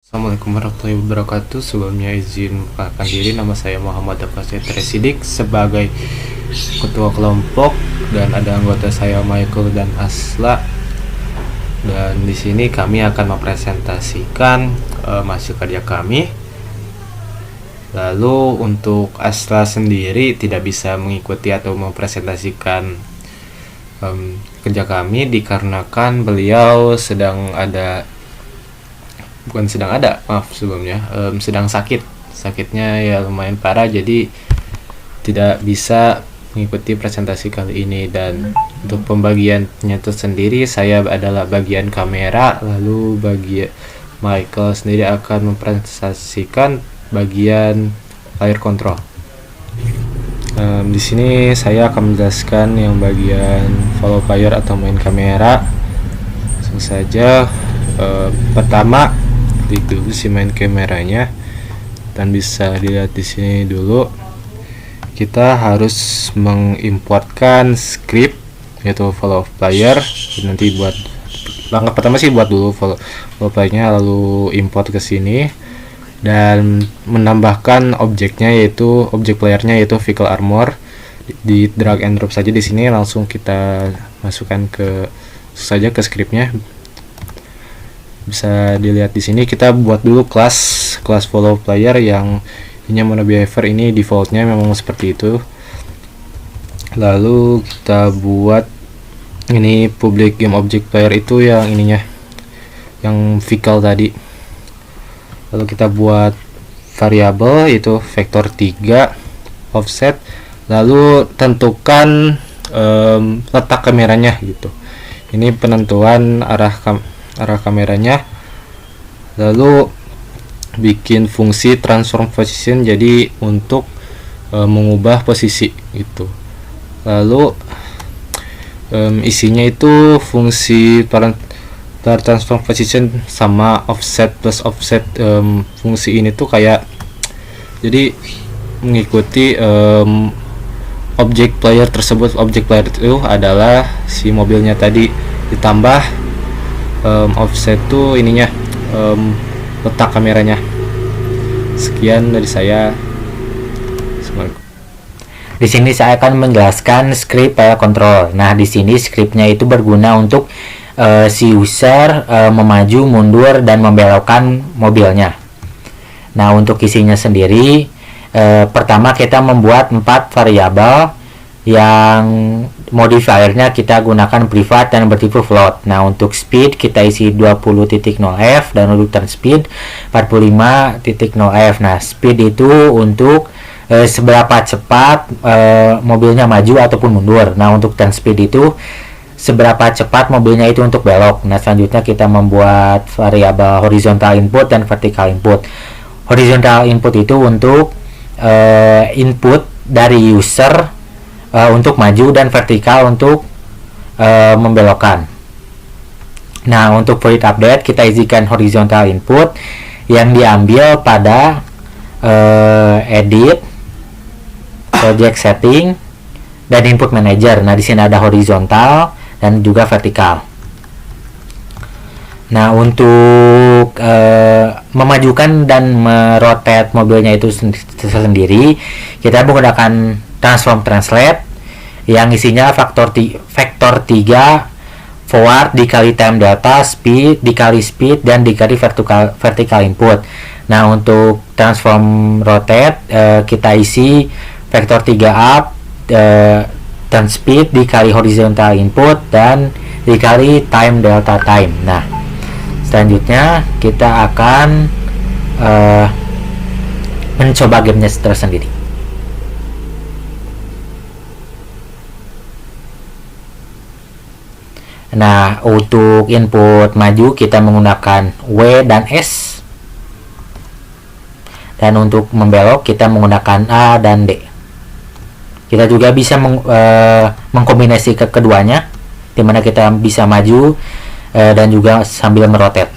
Assalamualaikum warahmatullahi wabarakatuh. Sebelumnya izin memperkenalkan diri, nama saya Muhammad Afasya Sidik sebagai ketua kelompok, dan ada anggota saya Michael dan Asla. Dan di sini kami akan mempresentasikan hasil kerja kami. Lalu untuk Asla sendiri tidak bisa mengikuti atau mempresentasikan kerja kami dikarenakan beliau sedang sedang sakitnya ya lumayan parah, jadi tidak bisa mengikuti presentasi kali ini. Dan untuk pembagiannya tersendiri, saya adalah bagian kamera, lalu bagian Michael sendiri akan mempresentasikan bagian layar kontrol. Di sini saya akan menjelaskan yang bagian follow player atau main kamera. Langsung saja. Pertama, klik dulu si main kameranya, dan bisa dilihat di sini dulu. Kita harus mengimportkan script yaitu follow player. Nanti buat langkah pertama sih buat dulu follow playernya, lalu import ke sini dan menambahkan objeknya yaitu objek playernya yaitu vehicle armor. Di drag and drop saja di sini, langsung kita masukkan ke scriptnya. Bisa dilihat di sini kita buat dulu kelas follow player yang ini mono behavior, ini defaultnya memang seperti itu. Lalu kita buat ini public game object player itu yang ininya yang vehicle tadi. Lalu kita buat variabel yaitu vektor 3 offset, lalu tentukan letak kameranya gitu. Ini penentuan arah kameranya. Lalu bikin fungsi transform position, jadi untuk mengubah posisi gitu. Lalu isinya itu fungsi transform position sama offset plus offset. Fungsi ini tuh kayak jadi mengikuti objek player tersebut. Objek player itu adalah si mobilnya tadi, ditambah offset tuh ininya letak kameranya. Sekian dari saya. Di sini saya akan menjelaskan script player control. Nah, di sini scriptnya itu berguna untuk si user memaju, mundur, dan membelokkan mobilnya. Nah, untuk isinya sendiri, pertama kita membuat 4 variabel yang modifiernya kita gunakan privat dan bertipe float. Nah, untuk speed kita isi 20.0f dan untuk turn speed 45.0f. Nah, speed itu untuk seberapa cepat mobilnya maju ataupun mundur. Nah, untuk turn speed itu seberapa cepat mobilnya itu untuk belok. Nah, selanjutnya kita membuat variabel horizontal input dan vertical input. Horizontal input itu untuk input dari user untuk maju, dan vertikal untuk membelokkan. Nah, untuk void update kita isikan horizontal input yang diambil pada edit, project setting, dan input manager. Nah, di sini ada horizontal dan juga vertikal. Nah, untuk memajukan dan merotate mobilnya itu sendiri, kita menggunakan transform translate yang isinya vektor 3 forward dikali time delta, speed dikali speed, dan dikali vertical input. Nah, untuk transform rotate kita isi vektor 3 up dan speed dikali horizontal input dan dikali time delta time. Nah, selanjutnya kita akan mencoba gamenya tersendiri. Nah, untuk input maju kita menggunakan W dan S, dan untuk membelok kita menggunakan A dan D. Kita juga bisa mengkombinasi keduanya, dimana kita bisa maju dan juga sambil merotate.